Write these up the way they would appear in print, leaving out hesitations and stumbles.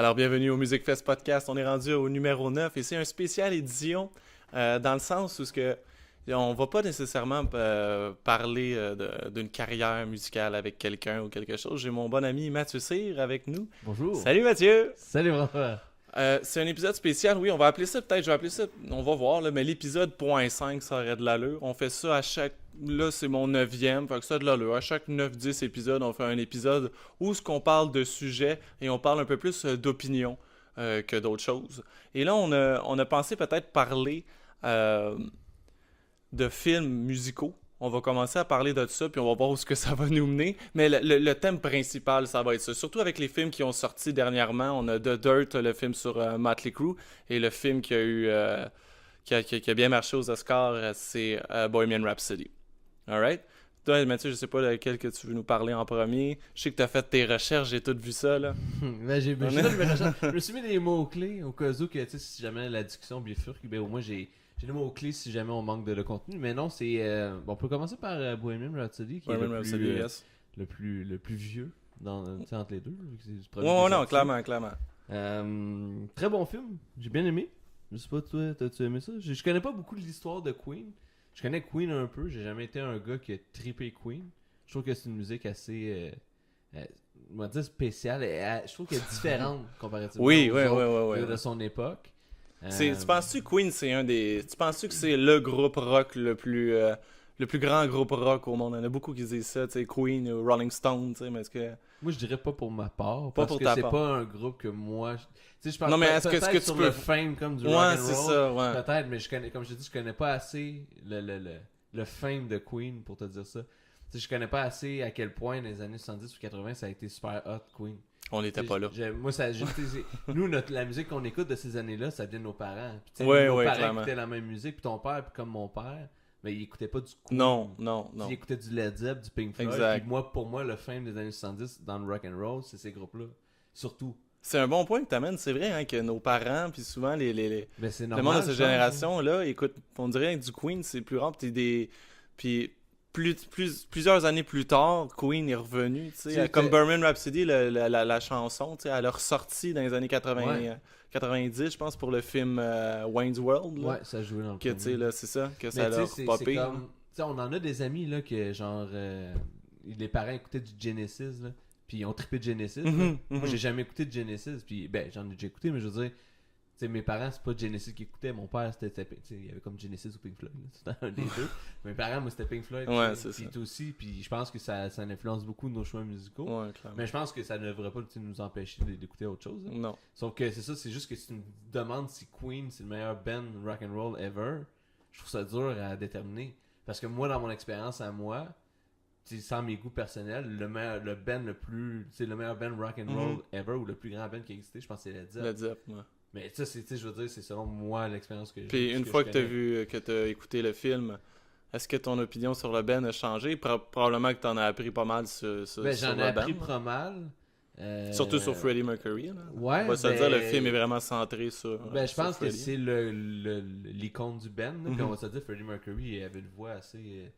Alors, bienvenue au Music Fest Podcast. On est rendu au numéro 9 et c'est un spécial édition dans le sens où on va pas nécessairement parler d'une carrière musicale avec quelqu'un ou quelque chose. J'ai mon bon ami Mathieu Cyr avec nous. Bonjour. Salut Mathieu! Salut François. C'est un épisode spécial, oui, on va appeler ça, peut-être, je vais appeler ça, on va voir, là, mais l'épisode .5, ça aurait de l'allure. On fait ça à chaque, là c'est mon 9e, fait que ça a de l'allure. À chaque 9-10 épisodes, on fait un épisode où ce qu'on parle de sujets et on parle un peu plus d'opinion que d'autres choses. Et là, on a pensé peut-être parler de films musicaux. On va commencer à parler de ça, puis on va voir où ce que ça va nous mener. Mais le thème principal, ça va être ça. Surtout avec les films qui ont sorti dernièrement. On a The Dirt, le film sur Motley Crue, et le film qui a eu qui a bien marché aux Oscars, c'est Bohemian Rhapsody. Alright? Toi, Mathieu, je sais pas lequel que tu veux nous parler en premier. Je sais que tu as fait tes recherches, j'ai tout vu ça, là. Je me suis mis des mots-clés au cas où que, si jamais la discussion bifurque, ben au moins j'ai des mots-clés si jamais on manque de le contenu. Mais non, c'est... on peut commencer par Bohemian Rhapsody, qui est le plus vieux entre les deux. Ouais, non, clairement. Très bon film. J'ai bien aimé. Je sais pas, toi, t'as-tu aimé ça? Je connais pas beaucoup de l'histoire de Queen. Je connais Queen un peu. J'ai jamais été un gars qui a trippé Queen. Je trouve que c'est une musique assez... on va dire spéciale. Je trouve qu'elle est différente comparativement de son époque. Tu penses-tu que Queen, tu penses-tu que c'est le groupe rock le plus grand groupe rock au monde? Il y en a beaucoup qui disent ça, tu sais, Queen ou Rolling Stone, tu sais, mais est-ce que... Moi, je dirais pas pour ma part, pas parce que c'est pas un groupe que moi... Tu sais, je pense non, mais est-ce que sur tu peux... le fame comme du rock and roll, c'est ça, ouais. peut-être, mais comme je te dis, je connais pas assez le fame de Queen pour te dire ça. Tu sais, je connais pas assez à quel point dans les années 70 ou 80 ça a été super hot, Queen. On n'était pas là. Moi, nous, la musique qu'on écoute de ces années-là, ça vient de nos parents. Puis, nos parents clairement. écoutaient la même musique, puis ton père, puis comme mon père, mais il écoutait pas du Queen. Non. Il écoutait du Led Zepp, du Pink Floyd. Exact. Puis pour moi, le fame des années 70 dans le rock and roll, c'est ces groupes-là. Surtout. C'est un bon point que tu amènes. C'est vrai hein, que nos parents, puis souvent Ben, c'est normal, le monde de cette génération-là, écoute, on dirait que du Queen, c'est plus rare. Puis plusieurs années plus tard, Queen est revenu, tu sais, comme Bohemian Rhapsody, la chanson, tu sais, elle a ressorti dans les années 90, je pense, pour le film Wayne's World. Là, ouais, ça jouait dans le film. Tu sais, là, c'est ça, que ça l'a popé. On en a des amis, là, que genre, les parents écoutaient du Genesis, là, puis ils ont trippé de Genesis. Moi, j'ai jamais écouté de Genesis, puis j'en ai déjà écouté, mais je veux dire... T'sais, mes parents, c'est pas Genesis qui écoutaient. Mon père, c'était il y avait comme Genesis ou Pink Floyd. C'était un des deux. Mes parents, moi, c'était Pink Floyd. Ouais, c'est ça. Puis aussi. Puis je pense que ça influence beaucoup nos choix musicaux. Ouais, clairement. Mais je pense que ça ne devrait pas nous empêcher d'écouter autre chose. Là. Non. Sauf que c'est ça, c'est juste que si tu me demandes si Queen, c'est le meilleur band rock'n'roll ever, je trouve ça dur à déterminer. Parce que moi, dans mon expérience à moi, sans mes goûts personnels, le meilleur band rock'n'roll ever ou le plus grand band qui a existé, je pense que c'est Led Zepp. Led Zepp, ouais. Mais ça, je veux dire, c'est selon moi l'expérience que j'ai. Puis une fois que t'as écouté le film, est-ce que ton opinion sur le band a changé? Probablement que t'en as appris pas mal sur le band. J'en ai appris pas mal. Surtout sur Freddie Mercury. Là. Ouais. On va se dire, le film est vraiment centré sur. Je pense que c'est l'icône du band. Puis on va se dire, Freddie Mercury avait une voix assez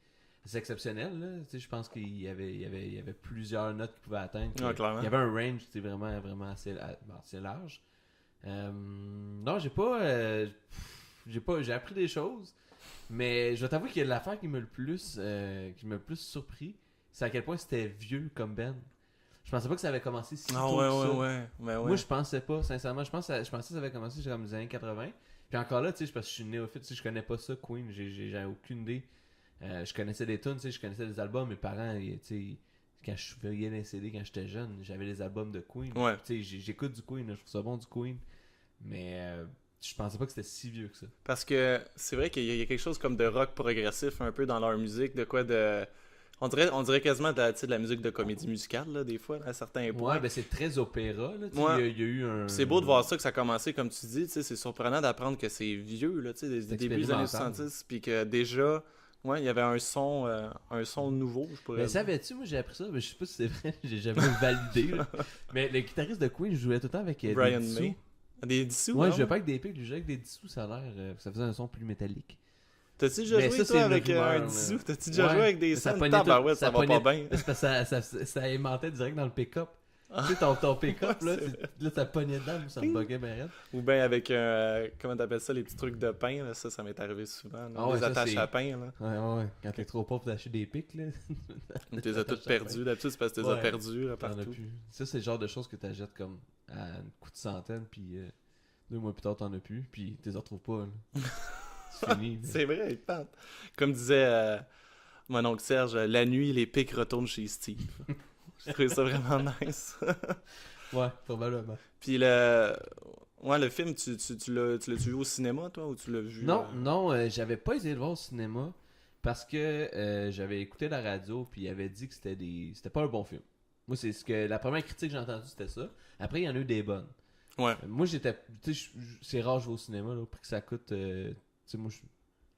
exceptionnelle. Là. Je pense qu'il y avait plusieurs notes qu'il pouvait atteindre. Clairement. Il y avait un range vraiment assez large. Non, j'ai appris des choses, mais je vais t'avouer que l'affaire qui m'a le plus surpris, c'est à quel point c'était vieux comme band. Je pensais pas que ça avait commencé si tôt que ça. Ouais. Moi, je pensais pas, sincèrement. Je pensais que ça avait commencé comme les années 80. Puis encore là, parce que je suis néophyte, je connais pas ça, Queen, j'ai aucune idée. Je connaissais des tunes, je connaissais des albums, mes parents, quand je voyais les CD quand j'étais jeune, j'avais les albums de Queen. Ouais. J'écoute du Queen, je trouve ça bon du Queen. Mais je pensais pas que c'était si vieux que ça. Parce que c'est vrai qu'il y a quelque chose comme de rock progressif un peu dans leur musique, de quoi de... On dirait quasiment de la musique de comédie musicale, là, des fois, à certains points. Ouais, c'est très opéra, là. Il y a eu un... C'est beau de voir ça, que ça a commencé, comme tu dis, c'est surprenant d'apprendre que c'est vieux, là, des débuts des années 70, puis que déjà... Ouais, il y avait un son nouveau, je pourrais dire. Mais savais-tu, moi j'ai appris ça, mais je sais pas si c'est vrai, j'ai jamais validé. Là. Mais le guitariste de Queen, je jouais tout le temps avec Brian des dissous. May. Des dissous, ouais, je jouais pas avec des pics, je jouais avec des dissous, ça a l'air, ça faisait un son plus métallique. T'as-tu déjà joué, toi, avec un dissous? T'as-tu déjà joué avec des sons? Ça va pas bien. C'est parce que ça aimantait direct dans le pick-up. Tu sais, ton pick-up, là, là, ça pognait dedans, ça me buguait, ben raide. Ou bien avec un. Comment t'appelles ça, les petits trucs de pain, là, ça m'est arrivé souvent. Là, Ah ouais, les ça, attaches c'est- à pain, là. Ouais. Quand t'es trop pauvre pour acheter des pics, là. Tu les as toutes perdues. D'habitude, c'est parce que tu les as Ouais. perdues là, T'en as partout. plus. Ça, c'est le genre de choses que t'achètes comme à un coup de centaine, puis 2 mois plus tard, t'en as plus, puis tu les retrouves pas, là. C'est fini. mais- C'est vrai, il pente. Comme disait mon oncle Serge, la nuit, les pics retournent chez Steve. Je trouvais ça vraiment nice. Ouais, probablement. Puis le film, tu l'as-tu vu au cinéma, toi, ou tu l'as vu... Non, j'avais pas essayé de le voir au cinéma parce que j'avais écouté la radio puis il avait dit que c'était pas un bon film. Moi, c'est ce que la première critique que j'ai entendue, c'était ça. Après, il y en a eu des bonnes. Ouais. Moi, j'étais, tu sais, c'est rare de jouer au cinéma là, pour que ça coûte, tu sais, moi,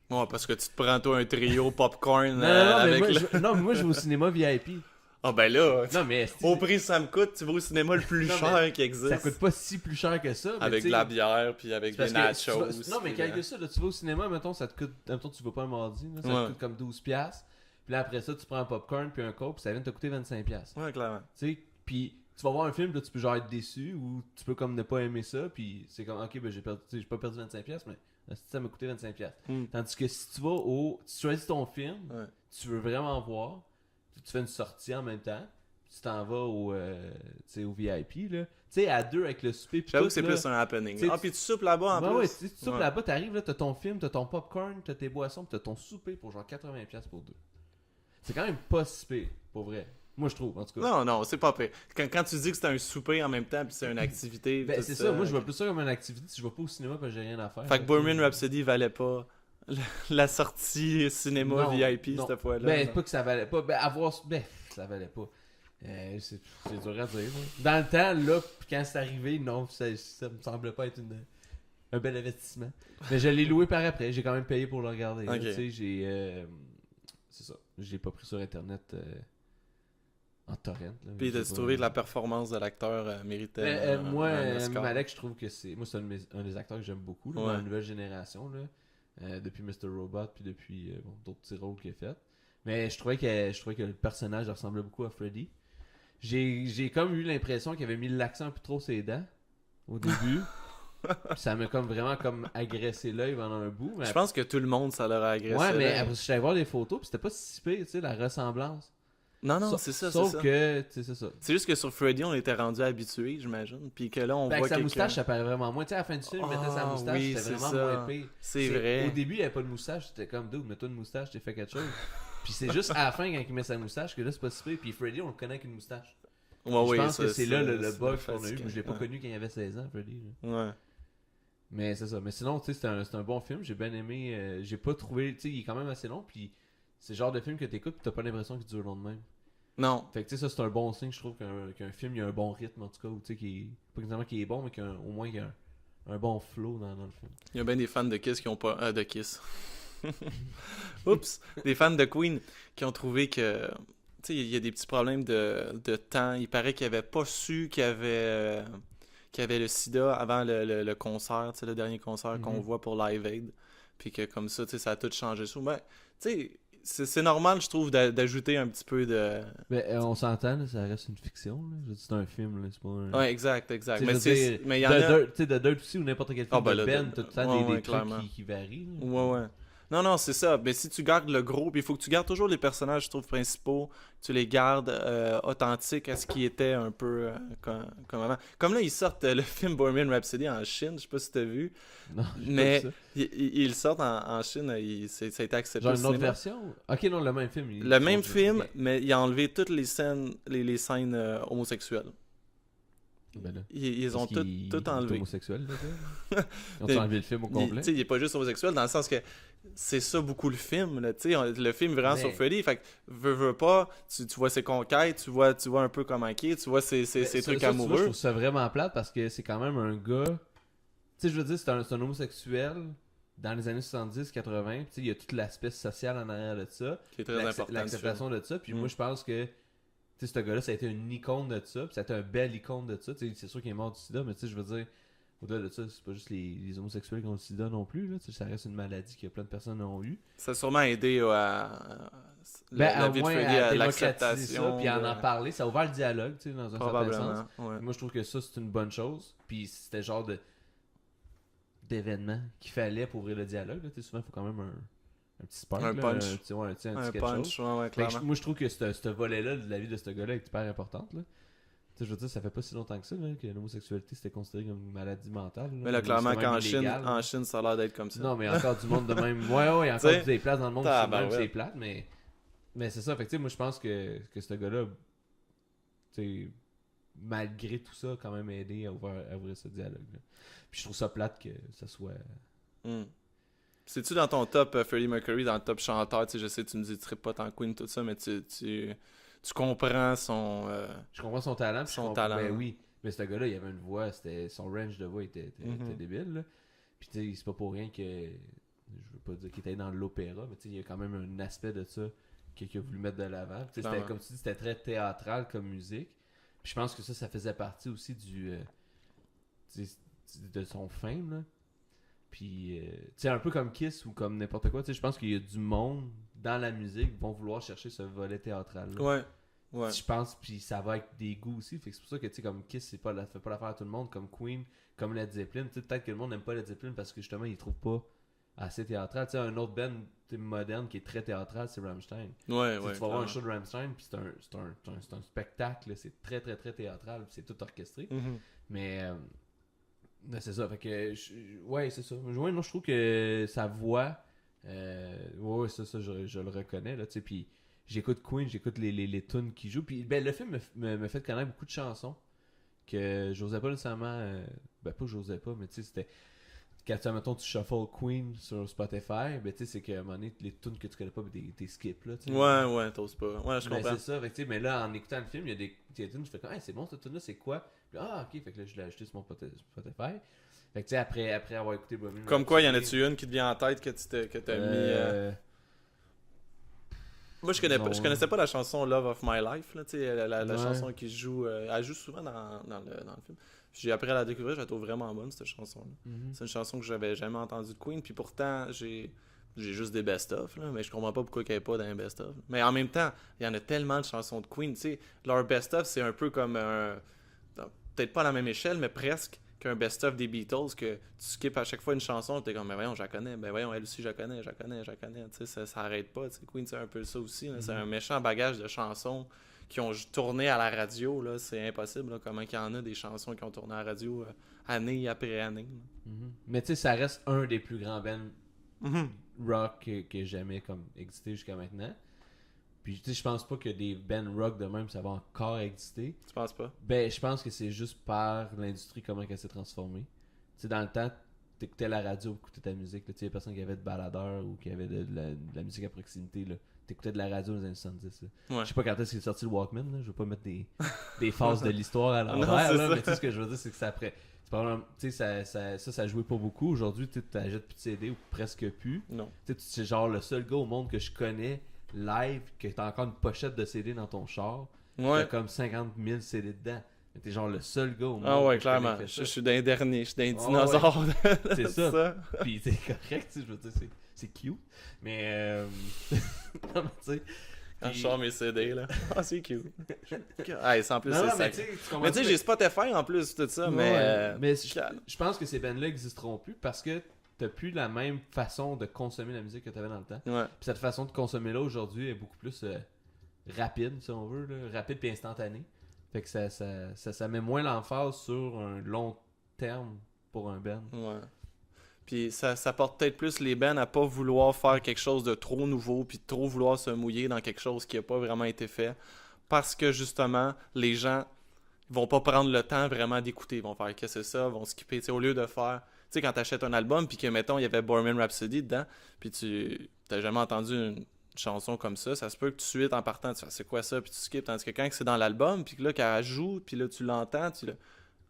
Ouais, parce que tu te prends, toi, un trio popcorn non, mais avec moi, le... non, mais moi, je vais au cinéma VIP. Ah ben là, Non, mais au prix ça me coûte, tu vas au cinéma le plus Non, mais cher qui existe. ça coûte pas si plus cher que ça. mais Avec tu de sais, la bière, puis avec c'est des parce que nachos. non, mais puis, calcule ça, là, tu vas au cinéma, mettons, ça te coûte. Mettons, tu vas pas un mardi, là, ça Ouais. te coûte comme 12$. Puis là, après ça, tu prends un popcorn puis un coke, puis ça vient de te coûter 25$. Ouais, clairement. Tu sais, puis tu vas voir un film, là, tu peux genre être déçu, ou tu peux comme ne pas aimer ça, puis c'est comme, ok, ben j'ai perdu, tu sais, j'ai pas perdu 25$, mais ça m'a coûté 25$. Hmm. Tandis que si tu vas tu choisis ton film, Ouais. tu veux vraiment voir, tu fais une sortie en même temps, puis tu t'en vas tu sais, au VIP, là. Tu sais, à deux avec le souper, puis J'avoue tout, que c'est là. plus un happening. T'sais, Ah, puis tu soupes là-bas en Ben plus. ouais, tu soupes Ouais. là-bas, t'arrives là, t'as ton film, t'as ton popcorn, t'as tes boissons, pis t'as ton souper pour genre 80$ pour deux. C'est quand même pas si pire, pour vrai. Moi je trouve, en tout cas. Non, c'est pas pire. Quand tu dis que c'est un souper en même temps, puis c'est une activité. Ben tout c'est ça, moi je vois plus ça comme une activité si je vais pas au cinéma parce que j'ai rien à faire. Fait que Bohemian Rhapsody valait pas la sortie cinéma Non, VIP non. cette fois-là. Ben non. pas que ça valait pas, ça valait pas. C'est dur à dire. Moi. Dans le temps, là, pis quand c'est arrivé, non, ça me semblait pas être un bel investissement. Mais je l'ai loué par après, j'ai quand même payé pour le regarder. là, Ok. Tu sais, c'est ça. Je l'ai pas pris sur internet en torrent. Là, Puis j'ai t'as-tu pas- trouvé que la performance de l'acteur méritait moi, un Oscar? Malek, je trouve que c'est. Moi, c'est un des acteurs que j'aime beaucoup là, Ouais. dans la nouvelle génération. Là, depuis Mr. Robot, puis depuis d'autres petits rôles qu'il a fait. Mais je trouvais que le personnage ressemblait beaucoup à Freddy. J'ai comme eu l'impression qu'il avait mis l'accent un peu trop sur les dents au début. Puis ça m'a comme vraiment comme agressé l'œil pendant un bout. Mais Je pense que tout le monde, ça leur a agressé. ouais, mais là. après, je suis allé voir des photos, puis c'était pas si pire, tu sais, la ressemblance. Non, c'est ça, c'est Sauf ça. que, tu sais, c'est ça. C'est juste que sur Freddy, on était rendu habitué, j'imagine. Puis que là, on Ben, voit avec sa quelqu'un... moustache, ça paraît vraiment moins. Tu sais, à la fin du film, il mettait sa Ah, moustache, oui, c'était c'est vraiment ça. moins pire. C'est vrai. Au début, il avait pas de moustache, c'était comme, dude, mets-toi une moustache, t'es fait quelque chose. Puis c'est juste à la fin, quand il met sa moustache, que là, c'est pas si pire. Puis Freddy, on le connaît avec une moustache. Ouais, je oui, pense ça, que c'est là le ça bug m'a qu'on a eu. fatigué. Moi, je l'ai pas Ouais. connu quand il avait 16 ans, Freddy. là. Ouais. Mais c'est ça. Mais sinon, tu sais, c'est un bon film. J'ai bien aimé. J'ai pas trouvé. Tu sais, il est quand même assez long. Puis c'est le genre de film que t'écoutes, puis t'as pas l'impression qu'il dure long de même. Non. Fait que tu sais, ça, c'est un bon signe, je trouve, qu'un film, il y a un bon rythme, en tout cas. Ou tu sais, pas exactement qu'il est bon, mais qu'au moins, il y a un bon flow dans le film. Il y a bien des fans de Kiss qui ont pas... de Kiss. Oups! Des fans de Queen qui ont trouvé que... Tu sais, il y a des petits problèmes de temps. Il paraît qu'ils n'avaient pas su qu'il y avait le sida avant le concert, tu sais, le dernier concert qu'on Mhm. voit pour Live Aid. Puis que comme ça, tu sais, ça a tout changé. Ben, tu sais, c'est normal, je trouve, d'ajouter un petit peu de... Mais on s'entend, là, ça reste une fiction. Là. Je veux dire, c'est un film, là, c'est pas un. Ouais, exact. Tu sais, Mais je veux dire, mais il y en The a... Dirt, tu sais, The Dirt aussi, ou n'importe quel film Ah, ben de là, Ben, de- t'as tout le temps ouais, des ouais, trucs clairement. qui varient. là. Ouais. Non, c'est ça. Mais si tu gardes le gros, puis il faut que tu gardes toujours les personnages, je trouve, principaux. Tu les gardes authentiques à ce qui était un peu comme avant. Comme là, ils sortent le film Bohemian Rhapsody en Chine, je sais pas si t'as vu. Non, j'ai Mais pas vu ils le sortent en Chine, ça a été ça. accepté Genre au une autre cinéma. version. Ok, non, le même film. Le même film, Ok. mais il a enlevé toutes les scènes, les scènes homosexuelles. Ben là. Ils ont Parce qu'il tout est enlevé. homosexuel, là, Ils ont enlevé le film au complet. Il est pas juste homosexuel dans le sens que c'est ça beaucoup le film là, le film est vraiment Mais- sur Freddy, fait que veux pas, tu vois ses conquêtes, tu vois un peu comment il est, tu vois ses Mais trucs ça, tu vois, je amoureux. trouve ça vraiment plate parce que c'est quand même un gars. Tu sais, je veux dire, c'est un homosexuel dans les années 70-80. Tu sais, il y a tout l'aspect social en arrière de ça. Qui est très important. L'acceptation de ça. Puis Mm. moi, je pense que. Tu sais, ce gars-là, ça a été une icône de ça. Puis ça a été un bel icône de ça. Tu sais, c'est sûr qu'il est mort du sida, mais tu sais, je veux dire, au-delà de ça, c'est pas juste les homosexuels qui ont le sida non plus. Là. Tu sais, ça reste une maladie que plein de personnes ont eu. Ça a sûrement aidé Ben, la au vie de moins, Freddy, à démocratiser l'acceptation. ça, puis en parler, ça a ouvert le dialogue, tu sais, dans un certain sens. Probablement, ouais. Moi, je trouve que ça, c'est une bonne chose. Puis c'était le genre d'événement qu'il fallait pour ouvrir le dialogue. Là. Tu sais, souvent, il faut quand même un petit spark, Un là, punch. un petit, ouais, un petit Un quelque punch, chose. ouais, Fait que clairement. moi, je trouve que ce volet-là de la vie de ce gars-là est hyper importante. Là. Tu sais, je veux dire, ça fait pas si longtemps que ça là, que l'homosexualité c'était considéré comme une maladie mentale. Mais là, clairement, C'est quand même qu'en illégal, là. Chine, ça a l'air d'être comme ça. Non, mais encore du monde de même. Ouais, il y a encore T'sais, des places dans le monde qui sont même tabarouette. c'est plate, mais c'est ça. Fait que, tu sais, moi, je pense que ce gars-là, tu sais, malgré tout ça, a quand même aidé à ouvrir ce dialogue-là. Puis je trouve ça plate que ça soit. Hmm. C'est-tu dans ton top Freddie Mercury, dans le top chanteur, tu sais, je sais, tu me dis, tu serais pas tant Queen, tout ça, mais tu comprends son... Je comprends son talent. Puis Son je comprends, talent. ben oui. Mais ce gars-là, il avait une voix, son range de voix était débile. Là. Puis tu sais, c'est pas pour rien que. Je veux pas dire qu'il était dans l'opéra, mais tu sais, il y a quand même un aspect de ça qu'il a voulu mettre de l'avant. Puis, tu sais, comme tu dis, c'était très théâtral comme musique. Puis je pense que ça faisait partie aussi de son fame. Là. Puis, tu sais, un peu comme Kiss ou comme n'importe quoi, tu sais, je pense qu'il y a du monde dans la musique qui vont vouloir chercher ce volet théâtral. Là. Ouais. Ouais. Je pense, puis ça va avec des goûts aussi. Fait que c'est pour ça que, tu sais, comme Kiss, fait pas l'affaire à tout le monde, comme Queen, comme Led Zeppelin. Tu sais, peut-être que le monde n'aime pas Led Zeppelin parce que justement, ils trouvent pas assez théâtral. Tu sais, un autre band moderne qui est très théâtral, c'est Rammstein. Ouais, Tu ouais. vas voir un show de Rammstein, puis c'est un spectacle, là, c'est très, très, très théâtral, puis c'est tout orchestré. Mhm. Mais c'est ça, fait que, ouais, c'est ça. Ouais, non, je trouve que sa voix, ouais, ça, je le reconnais, là, tu sais, puis j'écoute Queen, j'écoute les tunes qu'il joue, puis ben, le film me fait connaître beaucoup de chansons que j'osais pas nécessairement, ben pas que j'osais pas, mais tu sais, c'était, quand mettons, tu shuffle Queen sur Spotify, ben tu sais, c'est qu'à un moment donné, les tunes que tu connais pas, ben, t'es skip, là, tu sais. Ouais, t'oses pas. Ouais, je Ben, comprends. c'est ça, fait que, tu sais, mais là, en écoutant le film, il y a des tunes, je fais comme, hey, c'est bon, cette tune-là, c'est quoi? Puis, ah, ok, fait que là, je l'ai ajouté sur mon Spotify. Fait que, tu sais, après avoir écouté Bohemian Comme quoi, y en Rhapsody, a-tu une qui te vient en tête que que t'as mis... Moi, je connaissais pas la chanson Love of My Life, là, tu sais, la Ouais. chanson qui joue... elle joue souvent dans le film. J'ai appris à la découvrir, je la trouve vraiment bonne, cette chanson-là. Mhm. C'est une chanson que j'avais jamais entendue de Queen, puis pourtant, j'ai juste des best-of, là, mais je comprends pas pourquoi il n'y ait pas d'un best-of. Mais en même temps, il y en a tellement de chansons de Queen, tu sais, leur best-of, c'est un peu comme un... Peut-être pas à la même échelle, mais presque qu'un best-of des Beatles, que tu skippes à chaque fois une chanson, t'es comme, ben voyons, je la connais, ben voyons, elle aussi, je la connais, tu sais, ça arrête pas, tu sais, Queen, c'est un peu ça aussi, là. C'est un méchant bagage de chansons qui ont tourné à la radio, là, c'est impossible, là, comment il y en a des chansons qui ont tourné à la radio année après année. Mhm. Mais tu sais, ça reste un des plus grands bands rock qui ait jamais comme existé jusqu'à maintenant. Puis tu sais, je pense pas que des bands rock de même, ça va encore exister. Tu penses pas? Ben, je pense que c'est juste par l'industrie comment elle s'est transformée. Tu sais, dans le temps, t'écoutais la radio pour écouter ta musique. Tu sais, il y a personne qui avait de baladeur ou qui avait de la musique à proximité. Là. T'écoutais de la radio dans les années 70. Là. Ouais. Je sais pas quand est-ce qu'il est sorti le Walkman. Là. Je veux pas mettre des phases de l'histoire à Non, l'envers. c'est là, ça. mais tu sais, ce que je veux dire, c'est que ça après. Tu sais, ça jouait pas beaucoup. Aujourd'hui, tu t'achètes plus de CD ou presque plus. Non. Tu sais, c'est genre le seul gars au monde que je connais live que t'as encore une pochette de CD dans ton char. Ouais. T'as comme 50 000 CD dedans. Mais t'es genre le seul gars au monde. Ah ouais, que je connais clairement. qui fait Je ça. suis d'un dernier, je suis d'un ouais. dinosaure. C'est ça. Puis c'est correct, tu sais, je veux dire, c'est cute. Mais non, mais tu sais. Quand je puis- sors mes CD, là. Ah, c'est cute. Ah, en plus, Non, c'est non, mais sacré. tu sais, tu comprends Mais tu sais, ça? j'ai Spotify en plus, tout ça, mais... Ouais, mais je pense que ces bands-là existeront plus parce que t'as plus la même façon de consommer la musique que t'avais dans le temps. Ouais. Puis cette façon de consommer là aujourd'hui est beaucoup plus rapide, si on veut, là, rapide puis instantanée. Fait que ça met moins l'emphase sur un long terme pour un band. Ouais. Puis ça porte peut-être plus les bands à pas vouloir faire quelque chose de trop nouveau, puis de trop vouloir se mouiller dans quelque chose qui a pas vraiment été fait. Parce que justement, les gens vont pas prendre le temps vraiment d'écouter. Ils vont faire qu'est-ce que c'est ça, vont skipper. T'sais, au lieu de faire. Tu sais, quand t'achètes un album, puis que mettons, il y avait Bohemian Rhapsody dedans, puis tu t'as jamais entendu une chanson comme ça se peut que tout de suite en partant, tu fais c'est quoi ça, puis tu skippes. Tandis que quand c'est dans l'album, puis que là, quand elle joue, puis là, tu l'entends,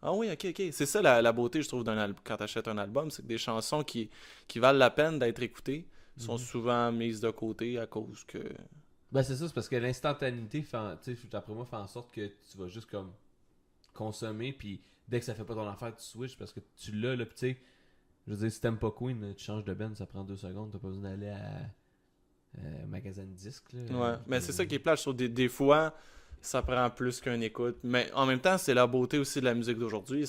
ah oui, ok. C'est ça la beauté, je trouve, quand t'achètes un album, c'est que des chansons qui valent la peine d'être écoutées sont souvent mises de côté à cause que... Ben c'est ça, c'est parce que l'instantanéité, d'après moi, fait en sorte que tu vas juste comme consommer, puis dès que ça fait pas ton affaire, tu switches parce que tu l'as, là, puis tu sais, je veux dire, si t'aimes pas Queen, tu changes de band, ça prend 2 secondes, t'as pas besoin d'aller magasin de disques. Là, Ouais, mais c'est ça qui est plate. Je trouve des fois, ça prend plus qu'une écoute. Mais en même temps, c'est la beauté aussi de la musique d'aujourd'hui.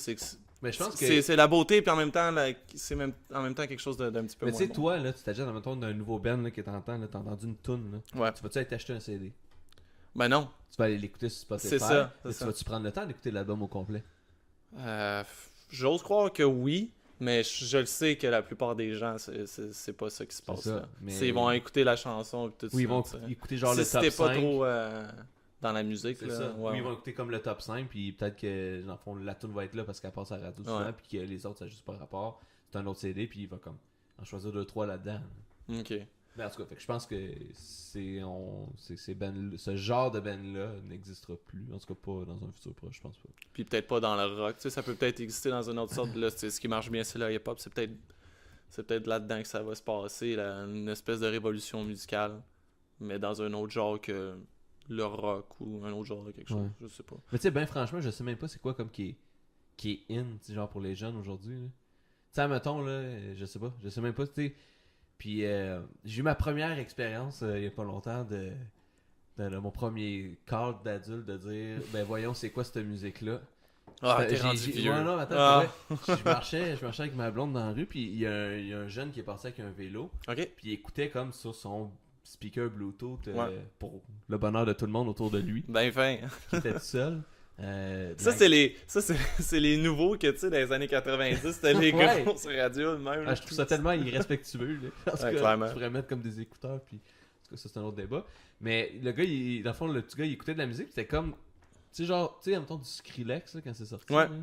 Mais je pense que... C'est la beauté, puis en même temps, c'est en même temps quelque chose d'un petit peu Mais tu moins sais, bon. toi, là, tu t'achètes, mettons, d'un nouveau band là, que t'entends, là, t'as entendu une toune, là. Ouais. Tu vas-tu aller t'acheter un CD? Ben non. Tu vas aller l'écouter sur Spotify. C'est ça, c'est Et ça. tu vas-tu prendre le temps d'écouter l'album au complet? J'ose croire que oui, mais je le sais que la plupart des gens, c'est pas ça qui se passe. ça, Là. mais- Ils vont écouter la chanson et tout Oui, ils ça. vont tu sais. écouter genre Si le top t'es 5. pas trop dans la musique, C'est là, ça. ouais, Oui, ils ouais. vont écouter comme le top 5, puis peut-être que, dans le fond, la tune va être là parce qu'elle passe à la radio souvent, Ouais. puis que les autres, ça n'a juste pas rapport. C'est un autre CD, puis il va comme en choisir 2-3 là-dedans. Ok. Mais en tout cas, fait que je pense que ce genre de band-là n'existera plus. En tout cas, pas dans un futur proche, je pense pas. Puis peut-être pas dans le rock, tu sais, ça peut peut-être exister dans une autre sorte. Là, ce qui marche bien, c'est le hip-hop. C'est peut-être là-dedans que ça va se passer, une espèce de révolution musicale, mais dans un autre genre que le rock ou un autre genre de quelque chose, Ouais. je sais pas. Mais tu sais, ben franchement, je sais même pas c'est quoi comme qui est in, tu sais, genre pour les jeunes aujourd'hui. Tu sais, mettons, là, je sais pas, je sais même pas, tu sais. Puis j'ai eu ma première expérience il y a pas longtemps de mon premier cadre d'adulte de dire, ben voyons, c'est quoi cette musique-là? Ah, t'es J'ai- rendu j'ai- vieux. Ouais, non, attends, Ah. c'est vrai. je marchais avec ma blonde dans la rue, puis il y a un jeune qui est passé avec un vélo, Ok. puis il écoutait comme sur son speaker Bluetooth Ouais. pour le bonheur de tout le monde autour de lui, Ben fin. qui était tout seul. Ça, c'est les nouveaux que, tu sais, dans les années 90, c'était les Ouais. grosses radios de même. Ah, je trouve ça tellement irrespectueux. Là. Parce Ouais, que clairement. tu pourrais mettre comme des écouteurs, puis en tout cas, ça c'est un autre débat. Mais le gars, dans le fond, le petit gars, il écoutait de la musique, puis c'était comme, tu sais, genre, tu sais, en même temps du Skrillex là, quand c'est sorti. Ouais. là.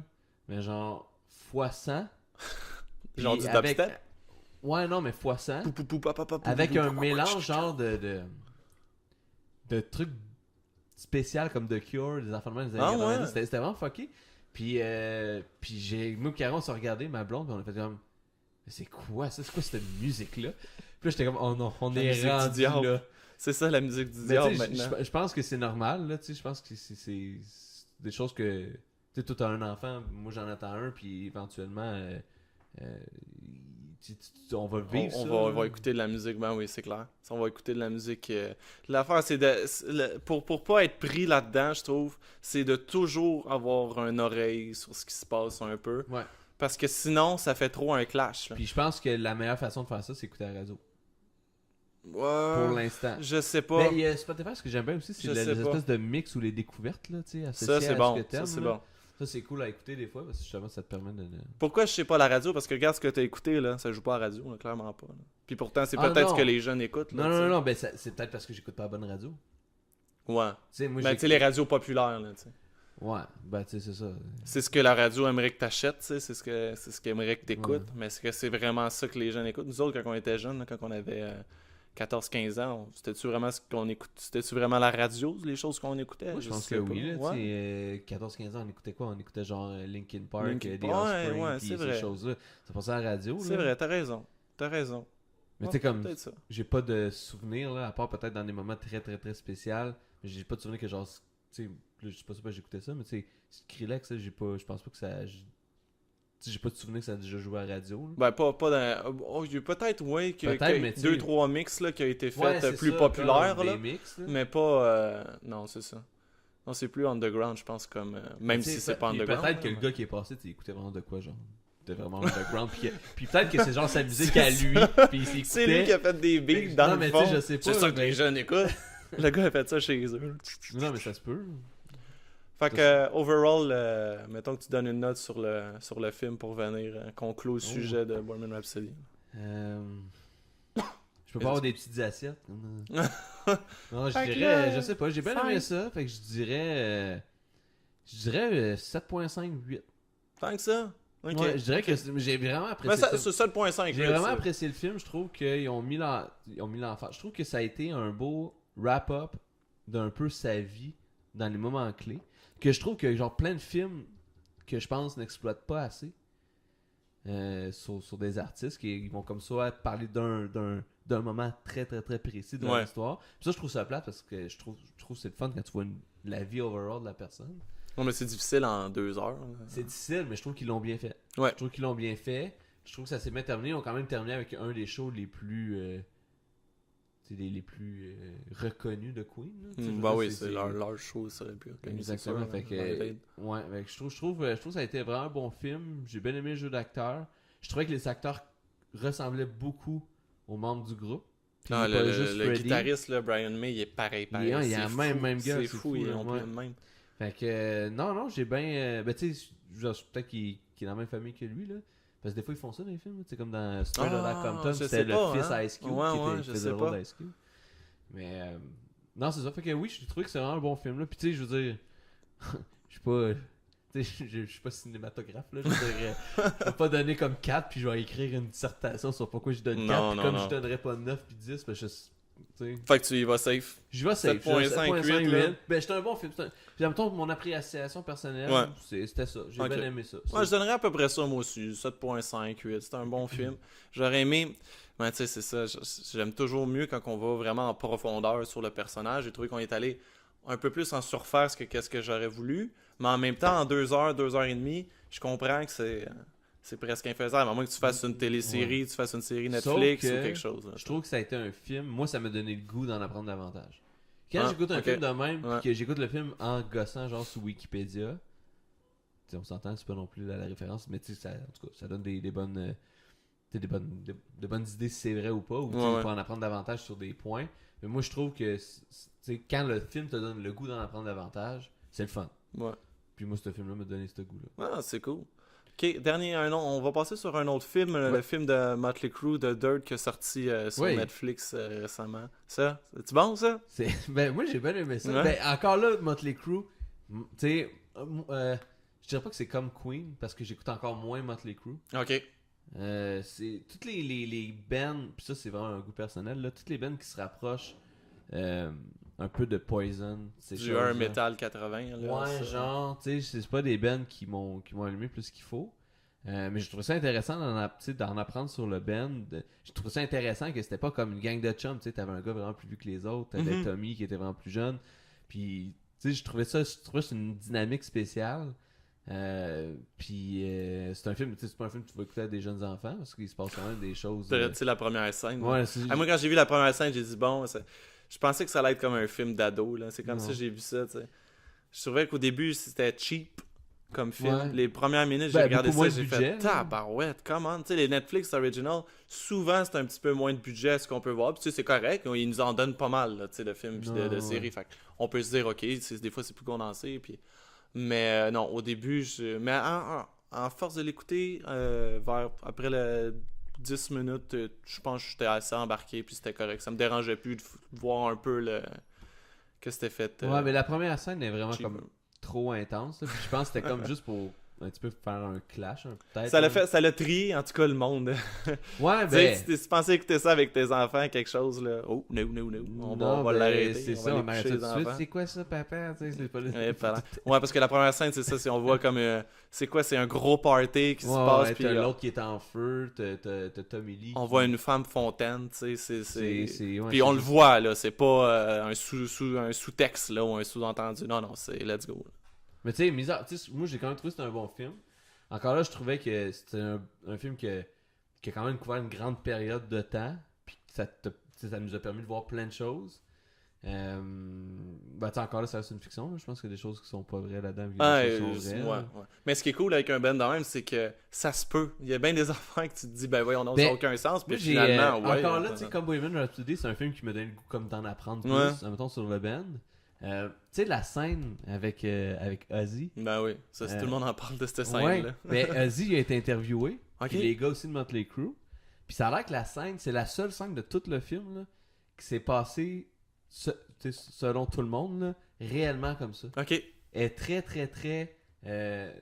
Mais genre, x100. Genre puis du dubstep. Ouais, non, mais x100. Pou, pou, pou, pa, pa, pa, pou, Avec pou, un pou, mélange genre de trucs spécial comme The Cure, des affaires de même des années Ah, 90. ouais. C'était vraiment fucké. Puis moi et Caron, on s'est regardé, ma blonde, puis on a fait comme, mais c'est quoi ça? C'est quoi cette musique-là? Puis là, j'étais comme, oh non, on La est musique du rendu diable. là. C'est ça la musique du Mais diable tu sais, maintenant. je pense que c'est normal, là, tu sais, je pense que c'est des choses que, tu sais, toi t'as un enfant, moi j'en attends un, puis éventuellement, on va vivre ça. On là. va écouter de la musique, ben oui, c'est clair. On va écouter de la musique. L'affaire, c'est de. Pour pas être pris là-dedans, je trouve, c'est de toujours avoir une oreille sur ce qui se passe un peu. Ouais. Parce que sinon, ça fait trop un clash. Là. Puis je pense que la meilleure façon de faire ça, c'est écouter la radio. Ouais, Pour l'instant. je sais pas. Mais il y a Spotify, ce que j'aime bien aussi, c'est Je les sais pas. espèces de mix ou les découvertes, là, tu sais, associées Ça, c'est à bon. ce que t'aimes. Ça, c'est là. bon. Ça, c'est cool à écouter des fois, parce que justement, ça te permet de... Pourquoi je sais pas la radio? Parce que regarde ce que t'as écouté, là. Ça joue pas à la radio, là, clairement pas. Là. Puis pourtant, c'est Ah, peut-être non. ce que les jeunes écoutent. Là, Non, tu sais. non, ben c'est peut-être parce que j'écoute pas la bonne radio. Ouais. Tu sais, moi, Ben, tu sais, les radios populaires, là, tu sais. Ouais, ben, tu sais, c'est ça. C'est ce que la radio aimerait que t'achètes, tu sais, c'est ce qu'elle aimerait que t'écoutes, Ouais. mais est-ce que c'est vraiment ça que les jeunes écoutent? Nous autres, quand on était jeunes, là, quand on avait 14-15 ans, c'était-tu vraiment ce qu'on écoute? C'était-tu vraiment la radio, les choses qu'on écoutait? Moi, je pense sais que pas. oui, là, Ouais. tu sais, 14-15 ans, on écoutait quoi? On écoutait genre Linkin Park, Linkin The Park, Offspring, ouais, puis c'est ces vrai. choses-là. Ça passait à la radio, C'est là. vrai, t'as raison. T'as raison. Mais Ouais, tu sais, comme, peut-être ça. j'ai pas de souvenirs, là, à part peut-être dans des moments très, très, très spéciaux. Mais j'ai pas de souvenir que genre, tu sais, je sais pas si j'écoutais ça, mais tu sais, Skrillex, là, je pense pas que ça... Tu sais, j'ai pas de souvenir que ça a déjà joué à la radio, là. Ben, pas dans... Oh, peut-être, oui, Peut-être, mais tu sais- 2-3 mix, là, qui a été fait Ouais, c'est plus ça, populaires, comme là. des mix, là. Mais pas... Non, c'est ça. Non, c'est plus underground, je pense, comme... Même Tu sais, si c'est pas puis underground. peut-être que là, le mais- gars qui est passé, tu écoutait vraiment de quoi, genre. C'était vraiment underground. Puis peut-être que c'est genre sa musique à lui. Puis il s'écoutait. C'est lui qui a fait des beats dans Non, le mais fond. tu sais, je sais pas. C'est ça que mais- les jeunes écoutent. Le gars a fait ça chez eux. Non, mais ça se peut. Fait que, overall, mettons que tu donnes une note sur le film pour venir conclure le sujet de Bohemian Rhapsody. Je peux pas avoir des petites assiettes. Non, je Fait que dirais, là, je sais pas, j'ai bien aimé cinq. ça. Fait que je dirais 7.5, 8. Tant que ça? Ok. Ouais, je dirais que j'ai vraiment Mais apprécié ça, ça. c'est ça le point 5. J'ai vraiment apprécié le film. Je trouve qu'ils ont mis l'enfant. Je trouve que ça a été un beau wrap-up d'un peu sa vie dans les moments clés. Que je trouve que genre plein de films que je pense n'exploitent pas assez sur des artistes qui vont comme ça parler d'un moment très très très précis de Ouais. l'histoire. Puis ça, je trouve ça plate parce que je trouve que c'est le fun quand tu vois la vie overall de la personne. Non, mais c'est difficile en 2 heures. là. C'est difficile, mais je trouve qu'ils l'ont bien fait. Ouais. Je trouve qu'ils l'ont bien fait. Je trouve que ça s'est bien terminé. Ils ont quand même terminé avec un des shows les plus les plus reconnus de Queen. Là, tu sais, je veux Bah dire, oui, c'est leur show, ça, le plus reconnu, c'est sûr, Exactement. Fait que, Live Aid. ouais, fait que je trouve que ça a été vraiment un bon film. J'ai bien aimé le jeu d'acteur. Je trouvais que les acteurs ressemblaient beaucoup aux membres du groupe. Puis Non, pas juste le Freddie. guitariste, là, Brian May, il est pareil. Il est C'est le fou. même gars. C'est fou, ils ont ouais. plein de même. Fait que, non, j'ai bien. Ben, tu sais, peut-être qu'il est dans la même famille que lui, là. Parce que des fois, ils font ça dans les films. C'est comme dans Straight Outta Compton, je c'était sais le pas, fils hein. Ice Cube Ouais, qui ouais, je faisait sais le rôle pas. d'Ice Cube. Mais, non, c'est ça. Fait que oui, je trouve que c'est vraiment un bon film, là. Puis, tu sais, je veux dire, je suis pas. Tu sais, je suis pas cinématographe, là. Je veux dire, je vais pas donner comme 4, puis je vais écrire une dissertation sur pourquoi je donne 4. Non, Puis non, comme non. je donnerais pas 9 puis 10, parce que tu sais. Fait que tu y vas safe. Je vais safe. 7.5, 8, là. Ben, c'était un bon film. Puis, en même temps, mon appréciation personnelle, Ouais. c'était ça. J'ai Ok. bien aimé ça. Moi, je donnerais à peu près ça, moi aussi. 7.5, 8. C'était un bon film. J'aurais aimé. Mais tu sais, c'est ça. J'aime toujours mieux quand on va vraiment en profondeur sur le personnage. J'ai trouvé qu'on est allé un peu plus en surface que qu'est-ce que j'aurais voulu. Mais en même temps, en 2 heures, 2 heures et demie, je comprends que c'est presque infaisable. À moins que tu fasses une télésérie, tu fasses une série Netflix Sauf ou que quelque chose. Là. Je trouve que ça a été un film. Moi, ça m'a donné le goût d'en apprendre davantage. Quand j'écoute un ok. film de même, Ouais. puis que j'écoute le film en gossant, genre sur Wikipédia, tu sais, on s'entend, c'est pas non plus la référence, mais tu sais, en tout cas, ça donne des bonnes. Des bonnes idées si c'est vrai ou pas, ou tu sais, Ouais. pour en apprendre davantage sur des points. Mais moi, je trouve que tu sais, quand le film te donne le goût d'en apprendre davantage, c'est le fun. Ouais. Puis moi, ce film-là m'a donné ce goût-là. Ah, c'est cool. Ok, on va passer sur un autre film, le film de Motley Crue, de Dirt, qui est sorti sur Oui. Netflix récemment. Ça, c'est bon, ça? Ben, moi, j'ai bien aimé ça. Ouais. Ben, encore là, Motley Crue, tu sais, je dirais pas que c'est comme Queen, parce que j'écoute encore moins Motley Crue. Ok. C'est toutes les bands, puis ça, c'est vraiment un goût personnel, là, toutes les bands qui se rapprochent un peu de Poison, ces Du choses-là. un Metal 80. Là, Ouais, ça. genre, tu sais, c'est pas des bands qui m'ont allumé plus qu'il faut. Mais je trouve ça intéressant d'en apprendre sur le band. Je trouve ça intéressant que c'était pas comme une gang de chums. Tu sais, t'avais un gars vraiment plus vieux que les autres. T'avais Tommy qui était vraiment plus jeune. Puis, tu sais, je trouvais ça c'est une dynamique spéciale. C'est un film, tu sais, c'est pas un film que tu vas écouter à des jeunes enfants parce qu'il se passe quand même des choses. Tu sais, la première scène. là. Ouais, Moi, quand j'ai vu la première scène, j'ai dit, bon, je pensais que ça allait être comme un film d'ado. Là. C'est comme ça que j'ai vu ça. Tu sais. Je trouvais qu'au début, c'était cheap comme film. Ouais. Les premières minutes, j'ai Ben, regardé beaucoup moins ça, de j'ai budget, fait là. tabarouette, comment? Tu sais, les Netflix original, souvent, c'est un petit peu moins de budget à ce qu'on peut voir. Puis tu sais, c'est correct, ils nous en donnent pas mal, là, tu sais, de films puis de Ouais. séries. Fait on peut se dire, ok, des fois, c'est plus condensé. Puis... Mais non, au début, mais en force de l'écouter, après le 10 minutes, je pense que j'étais assez embarqué, puis c'était correct. Ça me dérangeait plus de voir un peu que c'était fait. Ouais, mais la première scène est vraiment cheap. comme trop intense. Là. Puis je pense que c'était comme juste pour un petit peu faire un clash, peut-être. Ça l'a trié, en tout cas, le monde. Ouais, Tu sais, ben. si tu pensais écouter ça avec tes enfants, quelque chose, là. Oh, no. On va ben, l'arrêter. C'est on ça, va on aller arrête coucher ça les tout de suite. enfants. C'est quoi ça, papa? Tu sais, c'est pas Ouais, parce que la première scène, c'est ça. On voit comme. C'est quoi? C'est un gros party qui se Ouais, passe. ouais, Puis t'as l'autre qui est en feu, t'as Tommy Lee. on voit une femme fontaine, tu sais. Ouais, Puis on le voit, là. C'est pas un sous-texte, là, ou un sous-entendu. Non, c'est let's go. Mais tu sais, moi j'ai quand même trouvé que c'était un bon film. Encore là, je trouvais que c'était un film qui a quand même couvert une grande période de temps. Puis ça nous a permis de voir plein de choses. Ben, tu sais, encore là, ça reste une fiction. Là. Je pense qu'il y a des choses qui sont pas vraies là-dedans. Des choses qui sont vraies. Ouais. Mais ce qui est cool avec un band de même, c'est que ça se peut. Il y a bien des affaires que tu te dis, ben voyons, non, ça n'a aucun sens. Puis Moi, finalement, ouais. encore là, tu sais, comme Bohemian Rhapsody, c'est un film qui me donne le goût comme d'en apprendre plus, Ouais. mettons, sur le band. Tu sais, la scène avec Ozzy. Ben oui, ça, tout le monde en parle de cette Ouais, scène-là. mais Ozzy il a été interviewé. Ok. Puis les gars aussi de Motley Crue. Puis ça a l'air que la scène, c'est la seule scène de tout le film là, qui s'est passée, selon tout le monde, là, réellement comme ça. Ok. Elle est très, très, très... tu